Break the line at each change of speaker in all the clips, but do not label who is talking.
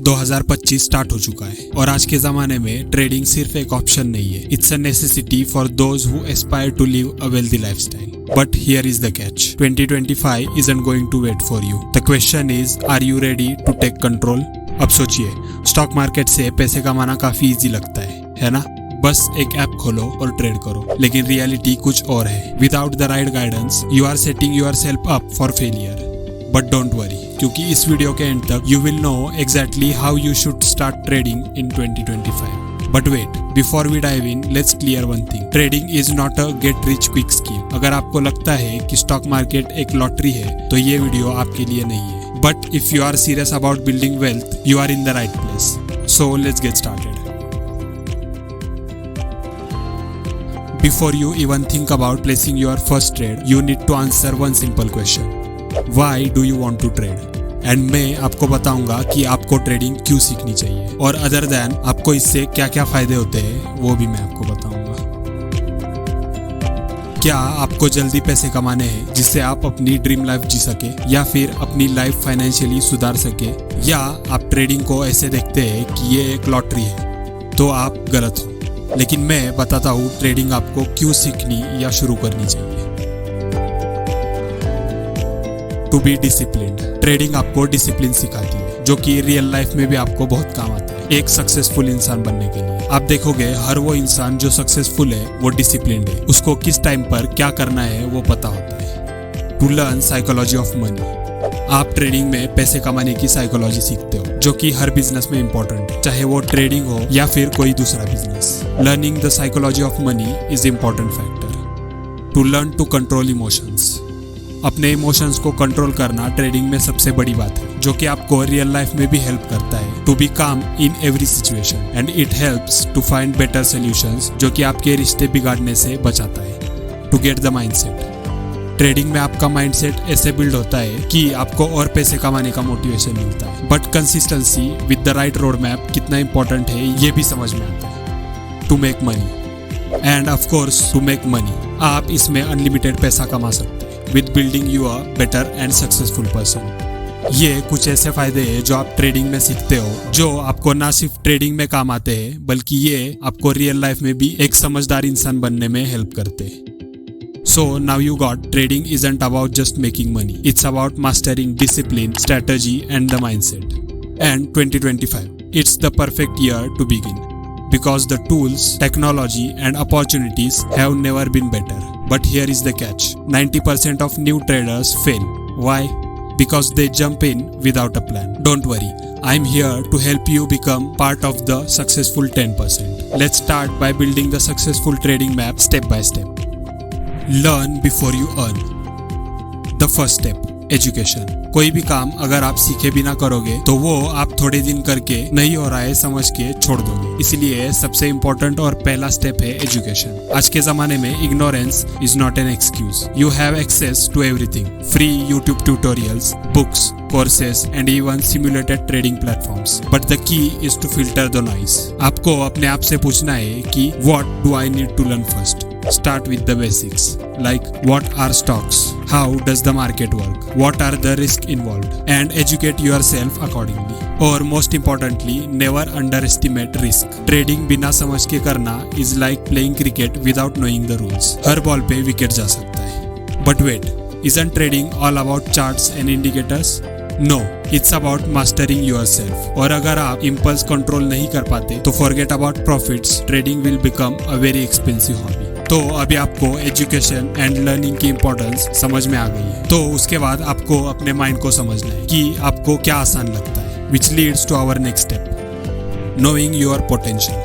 2025 start हो चुका है और आज के जमाने में ट्रेडिंग सिर्फ एक ऑप्शन नहीं है, it's a necessity for those who aspire to live a wealthy lifestyle. But here is the catch. 2025 isn't going to wait for you. The question is, are you ready to take control? अब सोचिए, stock market से पैसे कमाना काफी easy लगता है ना? बस एक ऐप खोलो और ट्रेड करो. लेकिन रियलिटी कुछ और है. Without the right guidance you are setting yourself up for failure. But don't worry, क्योंकि इस वीडियो के एंड तक you will know exactly how you should start trading in 2025. But wait, before we dive in, let's clear one thing. Trading is not a get rich quick scheme. अगर आपको लगता है कि stock market एक lottery है, तो ये video आपके लिए नहीं है. But if you are serious about building wealth, you are in the right place. So let's get started. Before you even think about placing your first trade, you need to answer one simple question. Why do you want to trade? And मैं आपको बताऊंगा कि आपको trading क्यों सीखनी चाहिए और other than आपको इससे क्या क्या फायदे होते हैं वो भी मैं आपको बताऊंगा. क्या आपको जल्दी पैसे कमाने हैं जिससे आप अपनी ड्रीम लाइफ जी सके, या फिर अपनी लाइफ फाइनेंशियली सुधार सके, या आप ट्रेडिंग को ऐसे देखते हैं कि ये एक लॉटरी है, तो आप गलत हो. लेकिन मैं बताता हूँ ट्रेडिंग आपको क्यों सीखनी या शुरू करनी चाहिए. To be disciplined. ट्रेडिंग आपको डिसिप्लिन सिखाती है, जो कि रियल लाइफ में भी आपको बहुत काम आता है एक सक्सेसफुल इंसान बनने के लिए. आप देखोगे हर वो इंसान जो सक्सेसफुल है वो डिसिप्लिन्ड है. उसको किस टाइम पर क्या करना है वो पता होता है. To learn psychology of money. आप ट्रेडिंग में पैसे कमाने की साइकोलॉजी सीखते हो, जो कि हर बिजनेस में इंपॉर्टेंट है, चाहे वो ट्रेडिंग हो या फिर कोई दूसरा business. Learning the psychology of money is important factor. To learn to control emotions. अपने इमोशंस को कंट्रोल करना ट्रेडिंग में सबसे बड़ी बात है, जो कि आपको रियल लाइफ में भी हेल्प करता है to be calm in every situation, and it helps to find better solutions, जो कि आपके रिश्ते बिगाड़ने से बचाता है. To get the mindset. Trading में आपका माइंडसेट ऐसे बिल्ड होता है कि आपको और पैसे कमाने का मोटिवेशन मिलता है. But consistency with the right road map कितना इंपॉर्टेंट है ये भी समझ में आता है. To make money. End of course to make money, आप इसमें अनलिमिटेड पैसा कमा सकते हैं with building you a better and successful person. ये कुछ ऐसे फायदे हैं जो आप ट्रेडिंग में सीखते हो, जो आपको ना सिर्फ ट्रेडिंग में काम आते हैं, बल्कि ये आपको रियल लाइफ में भी एक समझदार इंसान बनने में हेल्प करते हैं. So now you got, trading isn't about just making money. It's about mastering discipline, strategy and the mindset. And 2025, it's the perfect year to begin. Because the tools, technology and opportunities have never been better. But here is the catch. 90% of new traders fail. Why? Because they jump in without a plan. Don't worry. I'm here to help you become part of the successful 10%. Let's start by building the successful trading map step by step. Learn before you earn. The first step. Education. कोई भी काम अगर आप सीखे बिना करोगे तो वो आप थोड़े दिन करके नहीं हो रहा है समझ के छोड़ दोगे. इसलिए सबसे इम्पोर्टेंट और पहला स्टेप है एजुकेशन. आज के जमाने में ignorance is not an excuse. You have access to everything. Free YouTube tutorials, books, courses and even simulated trading platforms. But the key is to filter the noise. आपको अपने आप से पूछना है कि what do I need to learn first? Start with the basics, like what are stocks? How does the market work? What are the risks involved? And educate yourself accordingly. Or most importantly, never underestimate risk. Trading बिना समझ के करना is like playing cricket without knowing the rules. Her ball पे wicket जा सकता है. But wait, isn't trading all about charts and indicators? No, it's about mastering yourself. और अगर आप impulse control नहीं कर पाते तो forget about profits. Trading will become a very expensive hobby. तो अभी आपको एजुकेशन एंड लर्निंग की इम्पोर्टेंस समझ में आ गई है. तो उसके बाद आपको अपने माइंड को समझना है कि आपको क्या आसान लगता है. Which leads to our next step. Knowing your potential.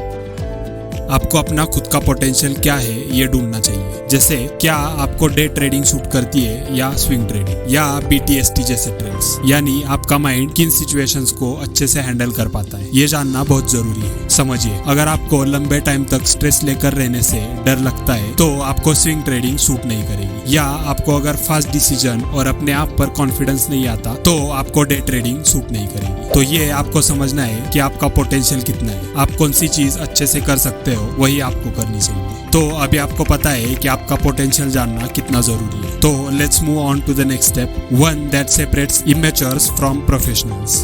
आपको अपना खुद का पोटेंशियल क्या है ये ढूंढना चाहिए. जैसे क्या आपको डे ट्रेडिंग सूट करती है या स्विंग ट्रेडिंग या BTST जैसे ट्रेड्स, यानी आपका माइंड किन सिचुएशंस को अच्छे से हैंडल कर पाता है. ये जानना बहुत जरूरी है. समझिए, अगर आपको लंबे टाइम तक स्ट्रेस लेकर रहने से डर लगता है तो आपको स्विंग ट्रेडिंग सूट नहीं करेगी. या आपको अगर फास्ट डिसीजन और अपने आप पर कॉन्फिडेंस नहीं आता तो आपको डे ट्रेडिंग सूट नहीं करेगी. तो ये आपको समझना है कि आपका पोटेंशियल कितना है, आप कौन सी चीज अच्छे से कर सकते हो, वही आपको करनी चाहिए. तो अभी आपको पता है कि आपका पोटेंशियल जानना कितना जरूरी है. तो let's move on to the next step, one that separates immatures from professionals.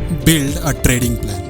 Build a trading plan.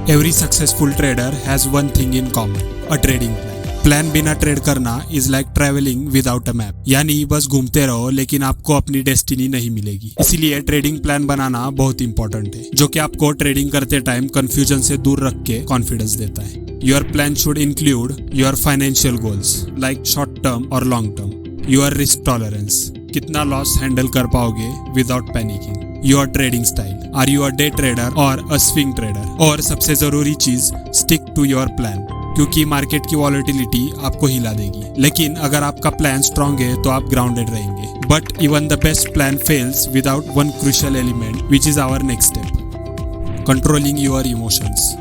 Every successful trader has one thing in common, a trading plan. Plan बिना ट्रेड करना is like travelling without a map, यानी बस घूमते रहो लेकिन आपको अपनी destiny नहीं मिलेगी। इसीलिए ट्रेडिंग प्लान बनाना बहुत इंपॉर्टेंट है, जो कि आपको ट्रेडिंग करते टाइम कंफ्यूजन से दूर रख के कॉन्फिडेंस देता है। Your plan should include your financial goals like short term और long term, your risk tolerance, कितना लॉस हैंडल कर पाओगे without panicking, your trading style, are you a day trader or a swing trader, और सबसे जरूरी चीज, stick to your plan, क्योंकि market की वॉलेटिलिटी आपको हिला देगी। लेकिन अगर आपका प्लान स्ट्रांग है तो आप ग्राउंडेड रहेंगे। But even the best plan fails without one crucial element which is our next step, controlling your emotions.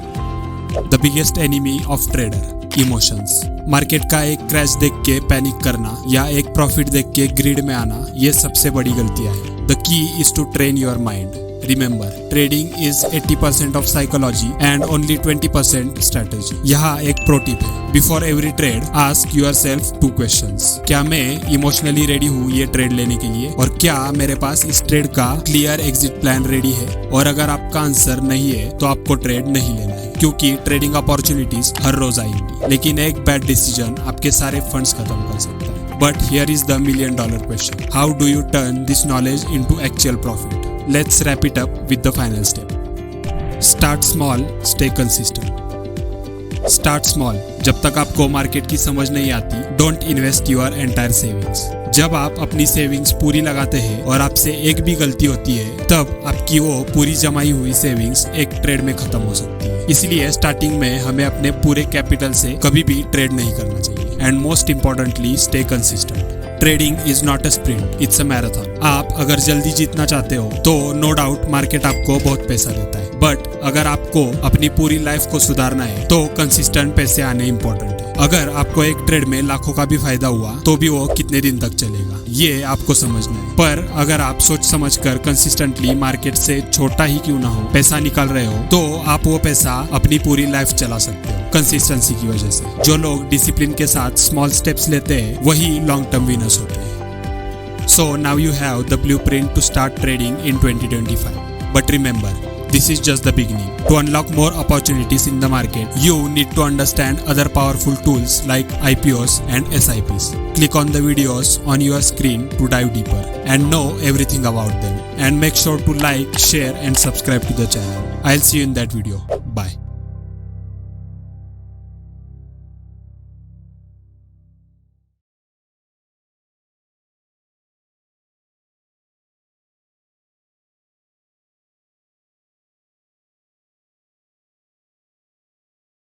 The biggest enemy of trader, emotions. Market का एक क्रैश देख के पैनिक करना या एक प्रॉफिट देख के ग्रिड में आना, ये सबसे बड़ी गलतियां है। The key is to train your mind. Remember, trading is 80% of psychology and only 20% strategy. यहाँ एक प्रो टिप है, before every trade ask yourself 2 questions. क्या मैं इमोशनली रेडी हूँ ये ट्रेड लेने के लिए, और क्या मेरे पास इस ट्रेड का क्लियर एग्जिट प्लान रेडी है? और अगर आपका आंसर नहीं है तो आपको ट्रेड नहीं लेना है, क्योंकि ट्रेडिंग अपॉर्चुनिटीज हर रोज आएंगी, लेकिन एक बैड डिसीजन आपके सारे फंड्स खत्म कर सकता है। But here is the $1 million question. How do you turn this knowledge into actual profit? Let's wrap it up with the final step. Start small, stay consistent. Start small. जब तक आपको market की समझ नहीं आती, don't invest your entire savings. जब आप अपनी सेविंग्स पूरी लगाते हैं और आपसे एक भी गलती होती है, तब आपकी वो पूरी जमाई हुई सेविंग्स एक ट्रेड में खत्म हो सकती है। इसलिए स्टार्टिंग में हमें अपने पूरे कैपिटल से कभी भी ट्रेड नहीं करना चाहिए। And most importantly, stay consistent. Trading is not a sprint, it's a marathon. आप अगर जल्दी जीतना चाहते हो तो नो डाउट मार्केट आपको बहुत पैसा देता है, बट अगर आपको अपनी पूरी लाइफ को सुधारना है तो कंसिस्टेंट पैसे आने इंपॉर्टेंट है। अगर आपको एक ट्रेड में लाखों का भी फायदा हुआ तो भी वो कितने दिन तक चलेगा, ये आपको समझना है। पर अगर आप सोच समझ कर कंसिस्टेंटली मार्केट से छोटा ही क्यों ना हो पैसा निकाल रहे हो, तो आप वो पैसा अपनी पूरी लाइफ चला सकते हो कंसिस्टेंसी की वजह से। जो लोग डिसिप्लिन के साथ स्मॉल स्टेप्स लेते हैं वही लॉन्ग टर्म विनर्स होते हैं। So now you have the blueprint to start trading in 2025, but remember, this is just the beginning. To unlock more opportunities in the market, you need to understand other powerful tools like IPOs and SIPs. Click on the videos on your screen to dive deeper and know everything about them. And make sure to like, share and subscribe to the channel. I'll see you in that video. Bye.